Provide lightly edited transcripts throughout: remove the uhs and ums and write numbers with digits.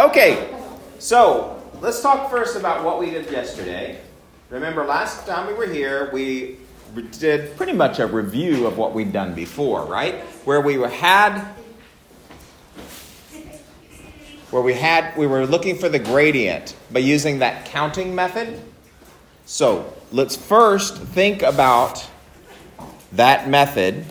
Okay, so let's talk first about what we did yesterday. Remember, last time we were here, we did pretty much a review of what we'd done before, right? Where we were looking for the gradient by using that counting method. So let's first think about that method.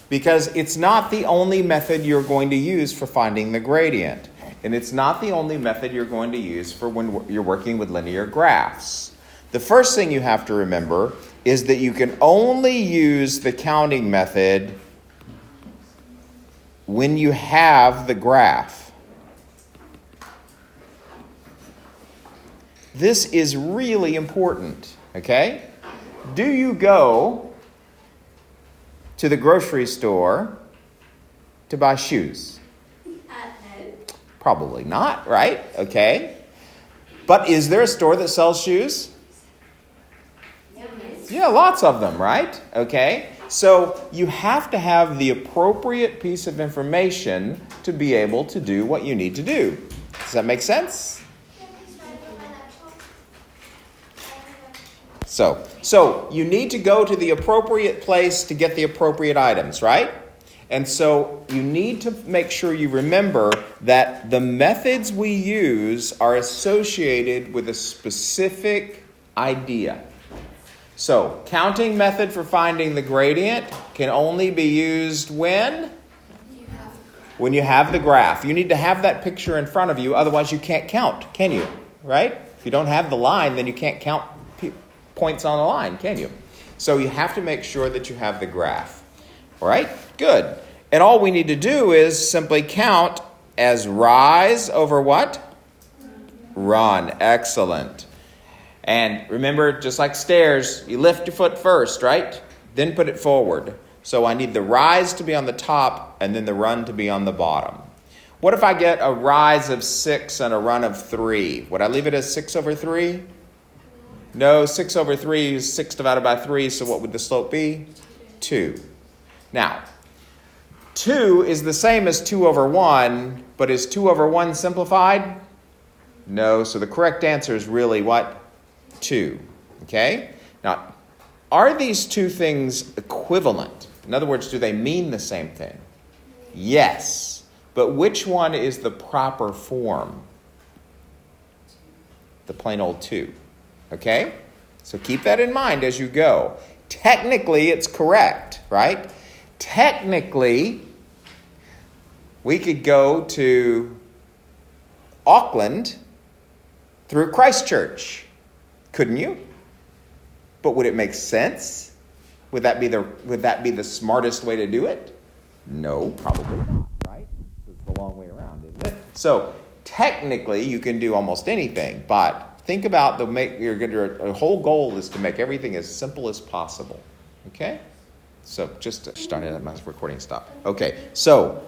Because it's not the only method you're going to use for finding the gradient. And it's not the only method you're going to use for when you're working with linear graphs. The first thing you have to remember is that you can only use the counting method when you have the graph. This is really important, okay? Do you go to the grocery store to buy shoes? No. Probably not, right? Okay. But is there a store that sells shoes? Yes. Yeah, lots of them, right? Okay. So you have to have the appropriate piece of information to be able to do what you need to do. Does that make sense? So you need to go to the appropriate place to get the appropriate items, right? And so you need to make sure you remember that the methods we use are associated with a specific idea. So counting method for finding the gradient can only be used when you have the graph. You need to have that picture in front of you, otherwise you can't count, can you? Right? If you don't have the line, then you can't count points on the line, can you? So you have to make sure that you have the graph. All right? Good. And all we need to do is simply count as rise over what? Run. Excellent. And remember, just like stairs, you lift your foot first, right? Then put it forward. So I need the rise to be on the top and then the run to be on the bottom. What if I get a rise of 6 and a run of 3? Would I leave it as 6 over 3? No, 6 over 3 is 6 divided by 3, so what would the slope be? 2. Now, 2 is the same as 2 over 1, but is 2 over 1 simplified? No, so the correct answer is really what? 2. Okay? Now, are these two things equivalent? In other words, do they mean the same thing? Yes. But which one is the proper form? The plain old 2. Okay? So keep that in mind as you go. Technically, it's correct, right? Technically, we could go to Auckland through Christchurch. Couldn't you? But would it make sense? Would that be the smartest way to do it? No, probably not, right? It's the long way around, isn't it? So technically, you can do almost anything, but think about your whole goal is to make everything as simple as possible. Okay? So just started my recording stop. Okay. So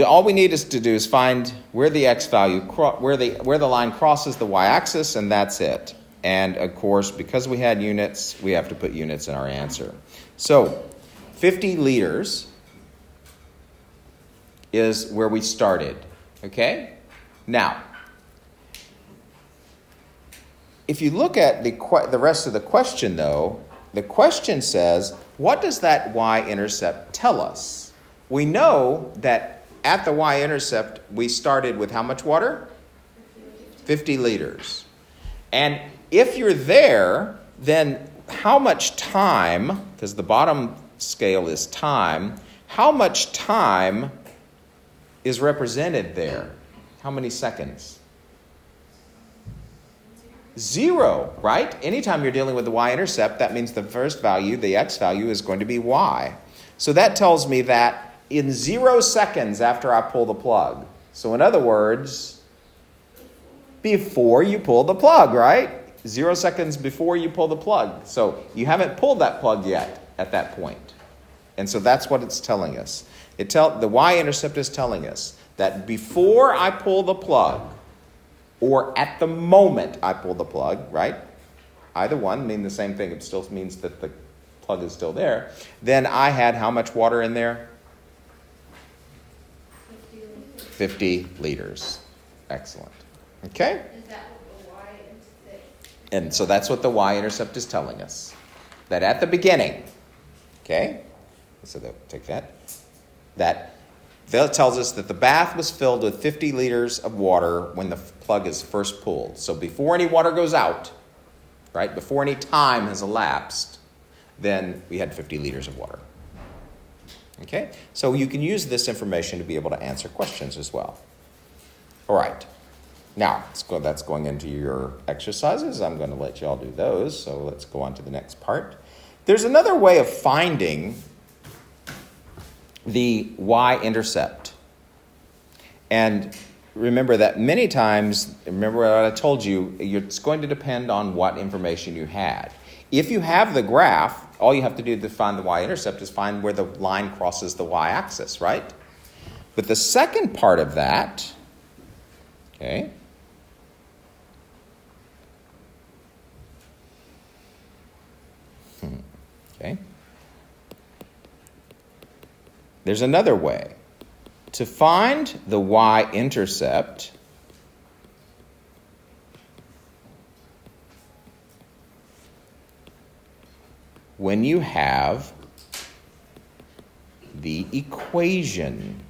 all we need to do is find where the x value where the line crosses the y-axis, and that's it. And of course, because we had units, we have to put units in our answer. So 50 liters is where we started. Okay? Now, if you look at the rest of the question, though, the question says, what does that y-intercept tell us? We know that at the y-intercept, we started with how much water? 50 liters. And if you're there, then how much time, because the bottom scale is time, how much time is represented there? How many seconds? 0, right? Anytime you're dealing with the y-intercept, that means the first value, the x value, is going to be y. So that tells me that in 0 seconds after I pull the plug. So in other words, before you pull the plug, right? 0 seconds before you pull the plug. So you haven't pulled that plug yet at that point. And so that's what it's telling us. The y-intercept is telling us that before I pull the plug, or at the moment I pull the plug, right? Either one mean the same thing. It still means that the plug is still there, then I had how much water in there? 50 liters. Excellent. Okay? Is that what the Y-intercept? And so that's what the Y-intercept is telling us. That at the beginning, okay? So take that. That tells us that the bath was filled with 50 liters of water when the plug is first pulled. So before any water goes out, right, before any time has elapsed, then we had 50 liters of water. Okay? So you can use this information to be able to answer questions as well. All right. Now, that's going into your exercises. I'm going to let you all do those. So let's go on to the next part. There's another way of finding the Y-intercept. And remember that many times, remember what I told you, it's going to depend on what information you had. If you have the graph, all you have to do to find the Y-intercept is find where the line crosses the Y-axis, right? But the second part of that, okay, there's another way. To find the Y-intercept, when you have the equation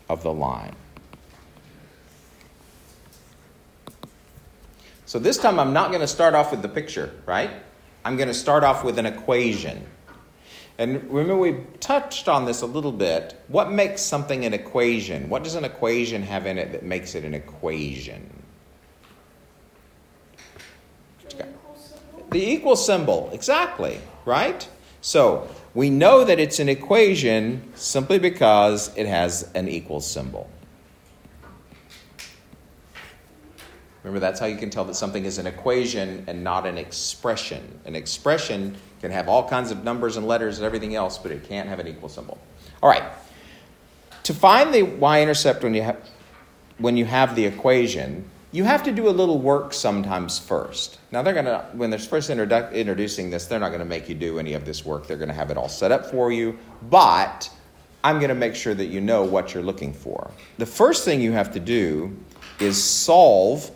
of the line. So this time I'm not going to start off with the picture, right? I'm going to start off with an equation. And remember, we touched on this a little bit. What makes something an equation? What does an equation have in it that makes it an equation? The equal symbol, exactly, right? So we know that it's an equation simply because it has an equal symbol. Remember, that's how you can tell that something is an equation and not an expression. An expression can have all kinds of numbers and letters and everything else, but it can't have an equal symbol. All right. To find the Y-intercept when you have the equation, you have to do a little work sometimes first. Now, when they're first introducing this, they're not going to make you do any of this work. They're going to have it all set up for you. But I'm going to make sure that you know what you're looking for. The first thing you have to do is solve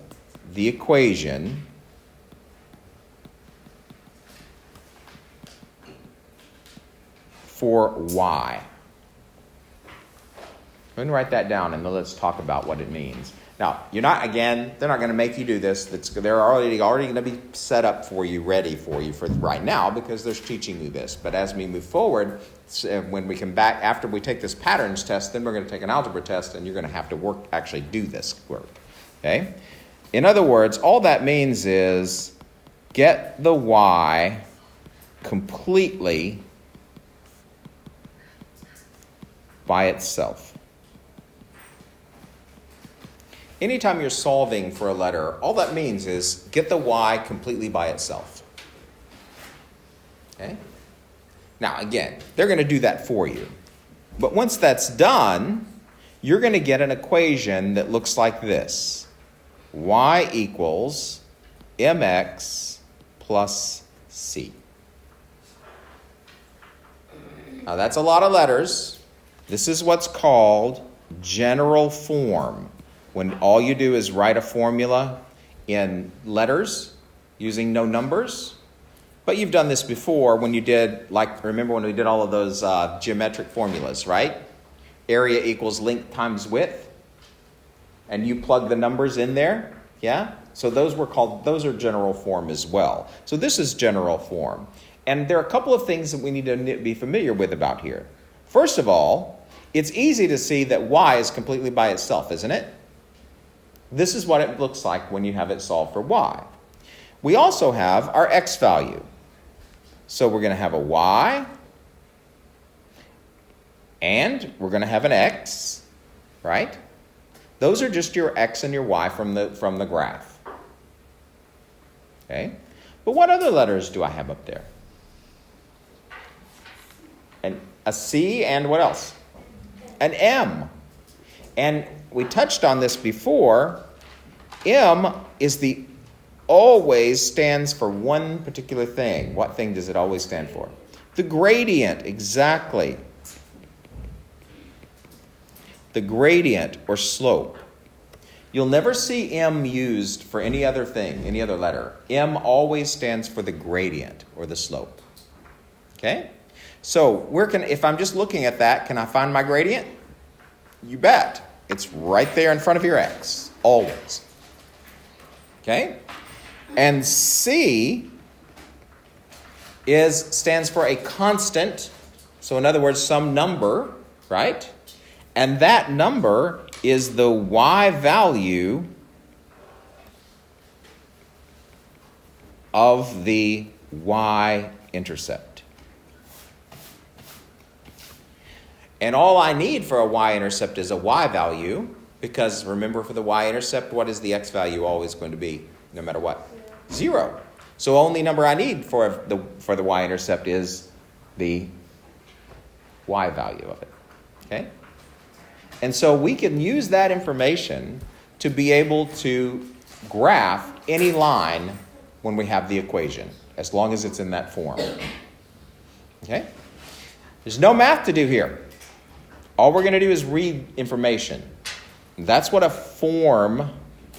the equation for Y. Go ahead and write that down, and then let's talk about what it means. Now, they're not going to make you do this. They're already going to be set up for you, ready for you for right now, because they're teaching you this. But as we move forward, when we come back, after we take this patterns test, then we're going to take an algebra test, and you're going to have to actually do this work. Okay? In other words, all that means is get the Y completely by itself. Anytime you're solving for a letter, all that means is get the Y completely by itself. Okay? Now, again, they're going to do that for you. But once that's done, you're going to get an equation that looks like this. Y equals mx plus c. Now, that's a lot of letters. This is what's called general form. When all you do is write a formula in letters using no numbers. But you've done this before when you did, remember when we did all of those geometric formulas, right? Area equals length times width. And you plug the numbers in there, yeah? So those are general form as well. So this is general form. And there are a couple of things that we need to be familiar with about here. First of all, it's easy to see that Y is completely by itself, isn't it? This is what it looks like when you have it solved for Y. We also have our X value. So we're going to have a Y, and we're going to have an X, right? Those are just your X and your Y from the graph. Okay? But what other letters do I have up there? And a C and what else? An M. And we touched on this before. M is the always stands for one particular thing. What thing does it always stand for? The gradient, exactly. The gradient or slope. You'll never see M used for any other thing, any other letter. M always stands for the gradient or the slope. Okay? So if I'm just looking at that, can I find my gradient? You bet. It's right there in front of your x, always. Okay? And C stands for a constant. So in other words, some number, right? And that number is the y value of the y-intercept. And all I need for a y-intercept is a y value, because remember, for the y-intercept, what is the x value always going to be, no matter what? 0. So only number I need for the y-intercept is the y value of it. Okay? And so we can use that information to be able to graph any line when we have the equation, as long as it's in that form. Okay? There's no math to do here. All we're going to do is read information. That's what a form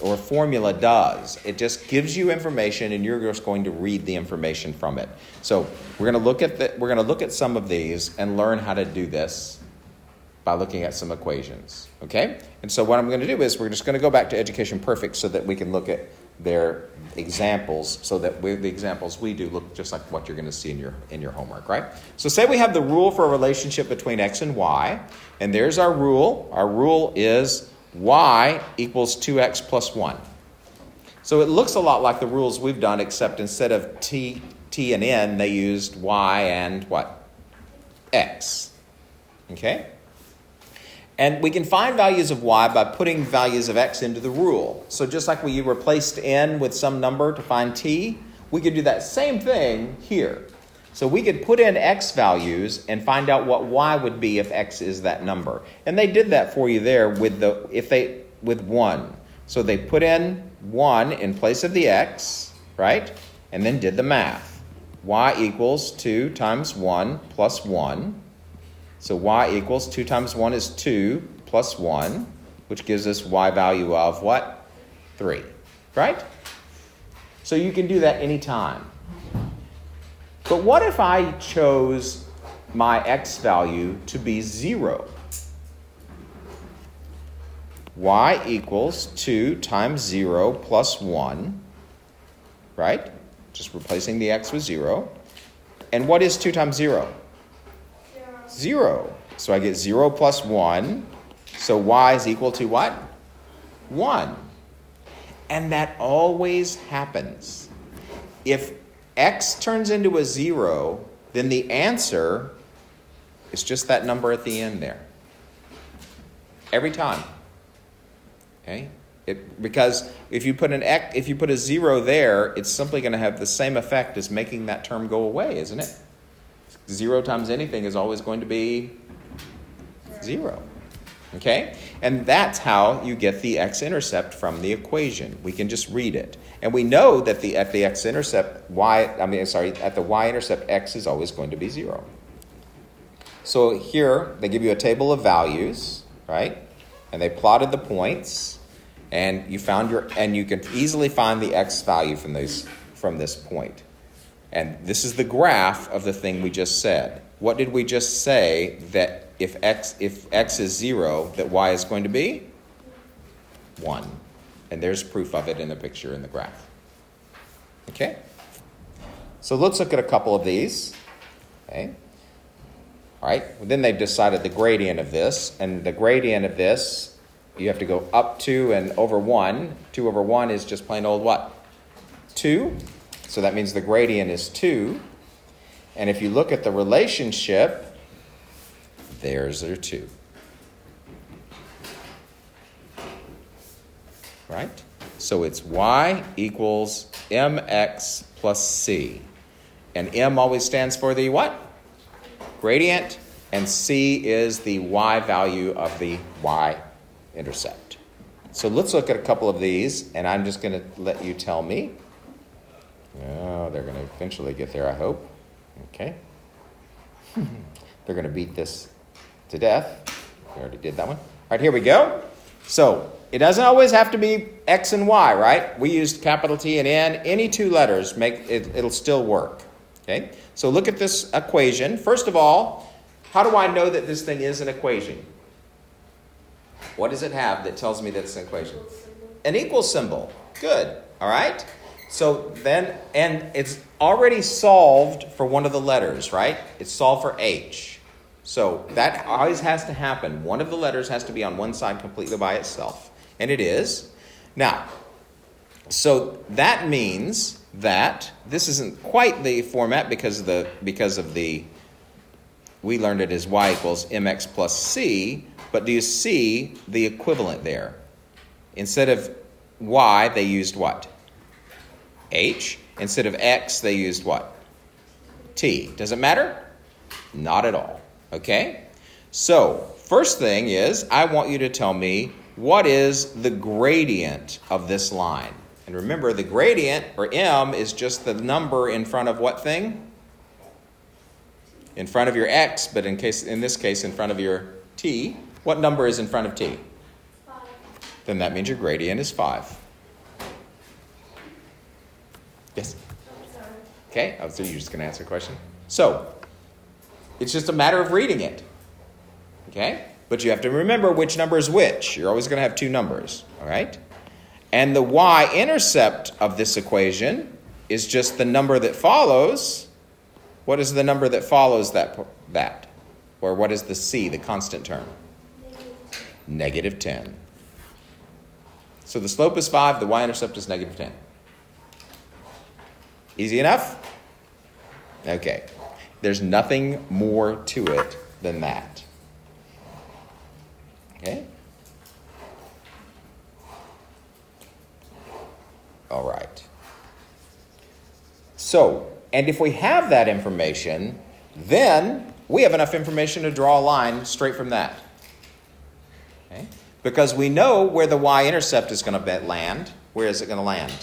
or formula does. It just gives you information, and you're just going to read the information from it. So we're going to look at some of these and learn how to do this by looking at some equations. Okay? And so what I'm going to do is we're just going to go back to Education Perfect so that we can look at their examples, so that the examples we do look just like what you're going to see in your homework, right? So say we have the rule for a relationship between x and y, and there's our rule. Our rule is y equals 2x plus 1. So it looks a lot like the rules we've done, except instead of t and n, they used y and what? X. Okay? And we can find values of y by putting values of x into the rule. So just like we replaced n with some number to find t, we could do that same thing here. So we could put in x values and find out what y would be if x is that number. And they did that for you there with 1. So they put in 1 in place of the x, right? And then did the math. Y equals 2 times 1 plus 1. So y equals 2 times 1 is 2 plus 1, which gives us y value of what? 3, right? So you can do that anytime. But what if I chose my x value to be 0? Y equals 2 times 0 plus 1, right? Just replacing the x with 0. And what is 2 times 0? 0. So I get 0 plus 1. So y is equal to what? 1. And that always happens. If x turns into a 0, then the answer is just that number at the end there. Every time. Okay? Because if you put a 0 there, it's simply going to have the same effect as making that term go away, isn't it? 0 times anything is always going to be 0. Okay? And that's how you get the x-intercept from the equation. We can just read it. And we know that at the x-intercept, at the y-intercept, x is always going to be 0. So here, they give you a table of values, right? And they plotted the points, and you can easily find the x value from this point. And this is the graph of the thing we just said. What did we just say that if x is 0, that y is going to be? 1. And there's proof of it in the picture in the graph. Okay? So let's look at a couple of these. Okay? All right? Well, then they've decided the gradient of this. And the gradient of this, you have to go up 2 and over 1. 2 over 1 is just plain old what? 2. So that means the gradient is 2. And if you look at the relationship, there's their 2. Right? So it's y equals mx plus c. And m always stands for the what? Gradient. And c is the y value of the y-intercept. So let's look at a couple of these, and I'm just going to let you tell me Oh, they're going to eventually get there, I hope. Okay. They're going to beat this to death. We already did that one. All right, here we go. So it doesn't always have to be X and Y, right? We used capital T and N. Any two letters, it'll still work. Okay. So look at this equation. First of all, how do I know that this thing is an equation? What does it have that tells me that it's an equation? An equal symbol. Good. All right. So then, and it's already solved for one of the letters, right? It's solved for H. So that always has to happen. One of the letters has to be on one side completely by itself. And it is. Now, so that means that this isn't quite the format because of the we learned it as y equals mx plus c, but do you see the equivalent there? Instead of y, they used what? H. Instead of x, they used what? T. Does it matter? Not at all. Okay? So, first thing is, I want you to tell me what is the gradient of this line. And remember, the gradient, or m, is just the number in front of what thing? In front of your x, but in this case, in front of your t. What number is in front of t? 5. Then that means your gradient is 5. Yes? Sorry. Okay, so you're just going to answer a question. So, it's just a matter of reading it. Okay? But you have to remember which number is which. You're always going to have two numbers. All right? And the y-intercept of this equation is just the number that follows. What is the number that follows that? Or what is the c, the constant term? Negative 10. So the slope is 5, the y-intercept is negative 10. Easy enough? Okay. There's nothing more to it than that. Okay? All right. So, and if we have that information, then we have enough information to draw a line straight from that. Okay? Because we know where the y-intercept is going to land. Where is it going to land?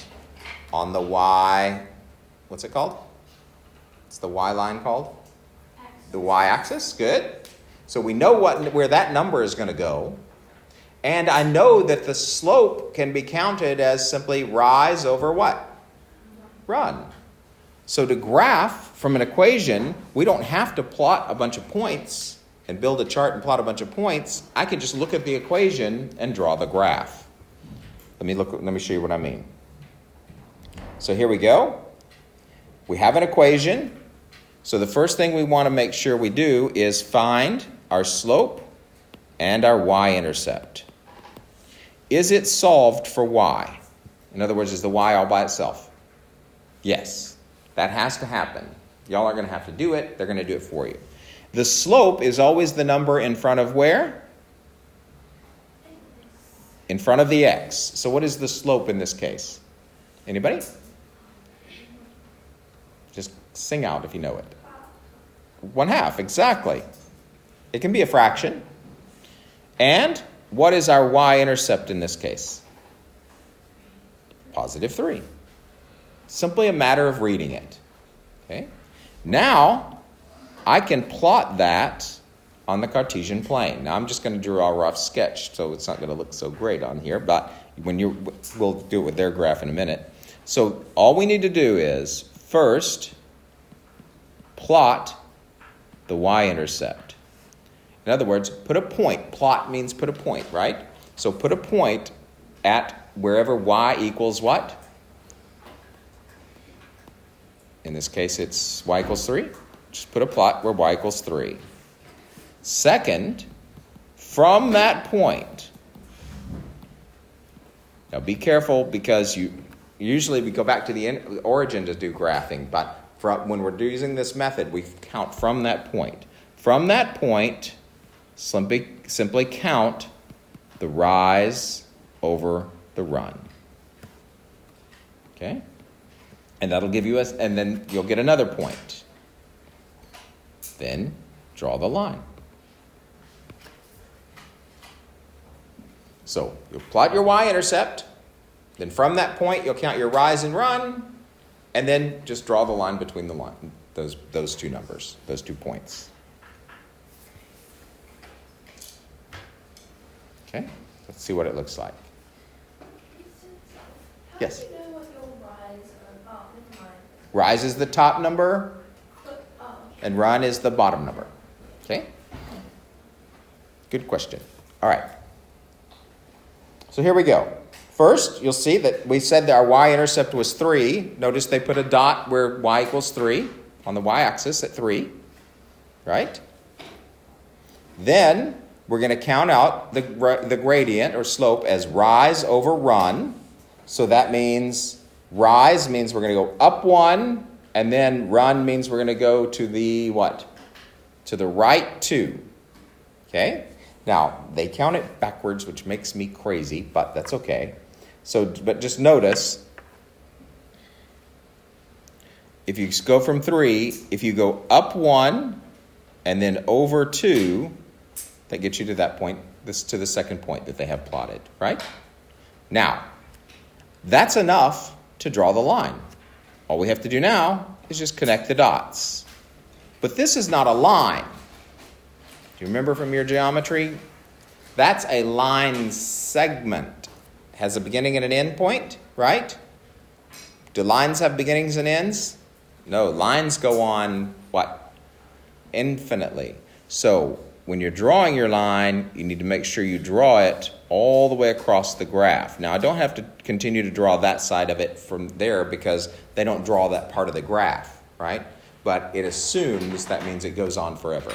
On the y... What's it called? What's the y line called? The y-axis. Good. So we know where that number is going to go. And I know that the slope can be counted as simply rise over what? Run. So to graph from an equation, we don't have to plot a bunch of points and build a chart and plot a bunch of points. I can just look at the equation and draw the graph. Let me show you what I mean. So here we go. We have an equation. So the first thing we want to make sure we do is find our slope and our y-intercept. Is it solved for y? In other words, is the y all by itself? Yes. That has to happen. Y'all aren't going to have to do it. They're going to do it for you. The slope is always the number in front of where? In front of the x. So what is the slope in this case? Anybody? Just sing out if you know it. 1/2, exactly. It can be a fraction. And what is our y-intercept in this case? +3. Simply a matter of reading it. Okay. Now, I can plot that on the Cartesian plane. Now, I'm just going to draw a rough sketch, so it's not going to look so great on here, but we'll do it with their graph in a minute. So all we need to do is first plot the y-intercept. In other words, put a point. Plot means put a point, right? So put a point at wherever y equals what? In this case, it's y equals 3. Just put a plot where y equals 3. Second, from that point, now be careful because usually we go back to the origin to do graphing, but when we're using this method, we count from that point. From that point, simply count the rise over the run. Okay? And that'll give you and then you'll get another point. Then draw the line. So you'll plot your y-intercept. Then from that point, you'll count your rise and run. And then just draw the line between those two numbers, those 2 points. Okay, let's see what it looks like. Yes? How do you know what your rise are? Oh, never mind. Rise is the top number, Okay. and run is the bottom number. Okay? Good question. All right. So here we go. First, you'll see that we said that our y-intercept was 3. Notice they put a dot where y equals 3 on the y-axis at 3. Right? Then we're going to count out the gradient or slope as rise over run. So that means rise means we're going to go up 1, and then run means we're going to go to the what? To the right 2. Okay? Now, they count it backwards, which makes me crazy, but that's okay. So, but just notice, if you go from 3, if you go up 1 and then over 2, that gets you to that point, to the second point that they have plotted, right? Now, that's enough to draw the line. All we have to do now is just connect the dots. But this is not a line. Do you remember from your geometry? That's a line segment. It has a beginning and an end point, right? Do lines have beginnings and ends? No, lines go on what? Infinitely. So when you're drawing your line, you need to make sure you draw it all the way across the graph. Now, I don't have to continue to draw that side of it from there because they don't draw that part of the graph, right? But it assumes that means it goes on forever.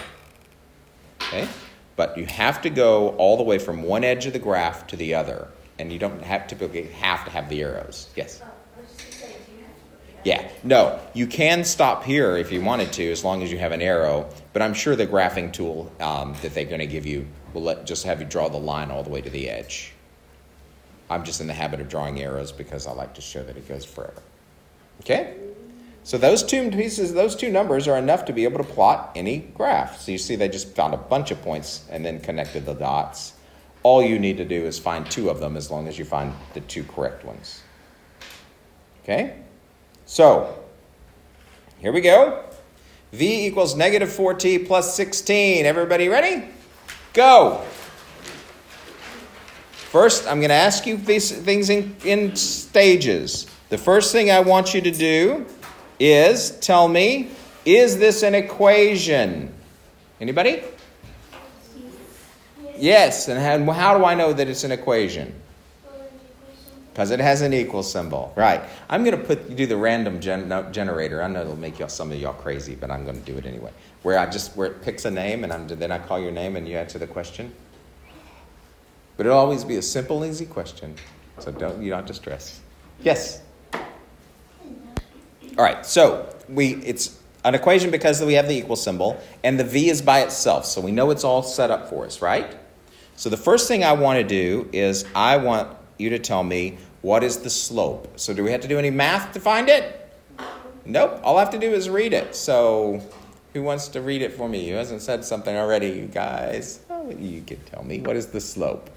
Okay? But you have to go all the way from one edge of the graph to the other. And you don't typically have to have the arrows. Yes? I was just going to say, do you have to put the Yeah. No, you can stop here if you wanted to, as long as you have an arrow. But I'm sure the graphing tool that they're going to give you will just have you draw the line all the way to the edge. I'm just in the habit of drawing arrows because I like to show that it goes forever. Okay? So those two pieces, those two numbers are enough to be able to plot any graph. So you see they just found a bunch of points and then connected the dots. All you need to do is find 2 of them as long as you find the 2 correct ones. Okay? So, here we go. V equals negative 4t plus 16. Everybody ready? Go! First, I'm going to ask you these things in stages. The first thing I want you to do is tell me, is this an equation? Anybody? Yes, and how do I know that it's an equation? Because it has an equal symbol. Right. I'm going to do the random generator. I know it'll make some of y'all crazy, but I'm going to do it anyway. Where it picks a name, and then I call your name, and you answer the question. But it'll always be a simple, easy question. So you don't have to stress. Yes? All right, so it's an equation because we have the equal symbol, and the v is by itself, so we know it's all set up for us, right? So the first thing I want to do is I want you to tell me what is the slope. So do we have to do any math to find it? Nope, all I have to do is read it. So who wants to read it for me? Who hasn't said something already, you guys? Oh, you can tell me. What is the slope?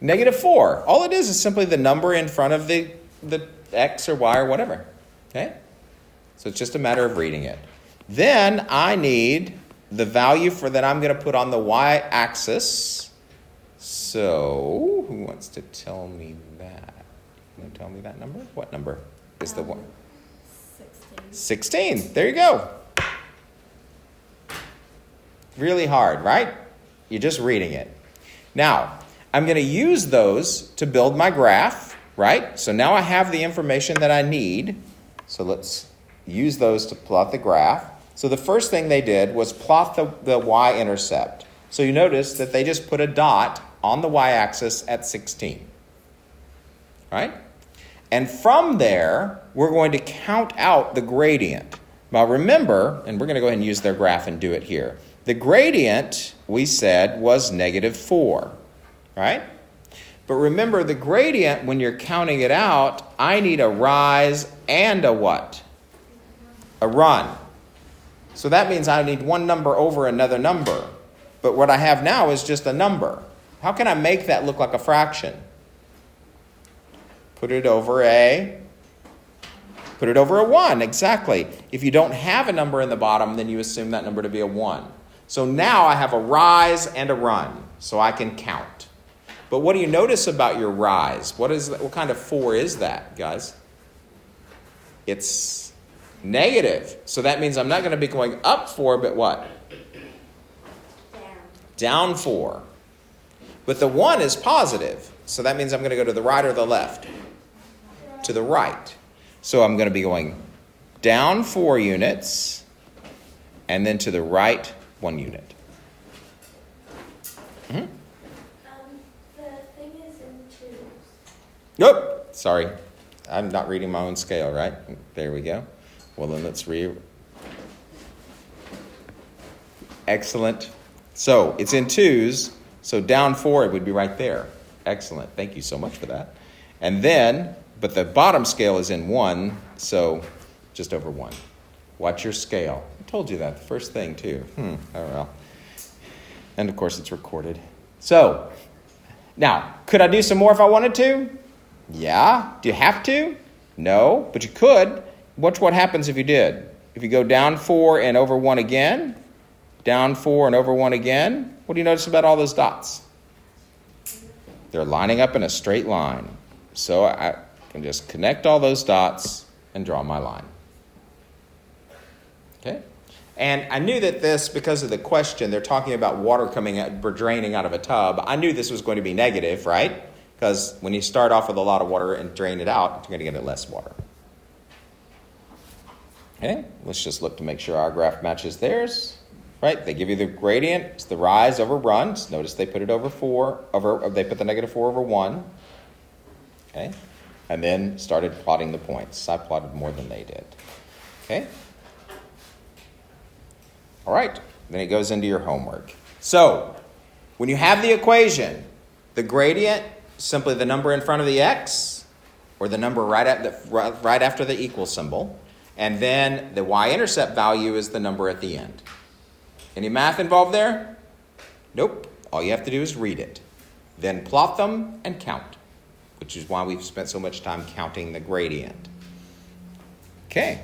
-4. All it is simply the number in front of the x or y or whatever. Okay? So it's just a matter of reading it. Then I need the value that I'm going to put on the y-axis. So who wants to tell me that? You want to tell me that number? What number is the one? 16. There you go. Really hard, right? You're just reading it. Now, I'm going to use those to build my graph, right? So now I have the information that I need. So let's use those to plot the graph. So the first thing they did was plot the y-intercept. So you notice that they just put a dot on the y-axis at 16, right? And from there, we're going to count out the gradient. Now remember, and we're going to go ahead and use their graph and do it here. The gradient, we said, was -4. Right? But remember, the gradient, when you're counting it out, I need a rise and a what? A run. So that means I need one number over another number. But what I have now is just a number. How can I make that look like a fraction? Put it over a Put it over a 1, exactly. If you don't have a number in the bottom, then you assume that number to be a 1. So now I have a rise and a run, so I can count. But what do you notice about your rise? What kind of 4 is that, guys? It's negative. So that means I'm not going to be going up 4, but what? Down 4. But the 1 is positive. So that means I'm going to go to the right or the left? To the right. So I'm going to be going down 4 units and then to the right 1 unit. Mm-hmm. The thing is in 2s. Nope. Sorry. I'm not reading my own scale, right? There we go. Well, then let's read. Excellent. So it's in 2s. So down 4, it would be right there. Excellent. Thank you so much for that. And then, but the bottom scale is in 1, so just over 1. Watch your scale. I told you that the first thing, too. Oh, well. And, of course, it's recorded. So, now, could I do some more if I wanted to? Yeah. Do you have to? No, but you could. Watch what happens if you did. If you go down 4 and over 1 again, down 4 and over 1 again, what do you notice about all those dots? They're lining up in a straight line. So I can just connect all those dots and draw my line. Okay? And I knew that this, because of the question, they're talking about water draining out of a tub. I knew this was going to be negative, right? Because when you start off with a lot of water and drain it out, you're going to get less water. Okay? Let's just look to make sure our graph matches theirs. Right? They give you the gradient, it's the rise over run. Notice they put it over 4, they put the negative 4 over 1. Okay? And then started plotting the points. I plotted more than they did. Okay? All right. Then it goes into your homework. So, when you have the equation, the gradient, simply the number in front of the x, or the number right after the equal symbol, and then the y-intercept value is the number at the end. Any math involved there? Nope. All you have to do is read it. Then plot them and count, which is why we've spent so much time counting the gradient. Okay.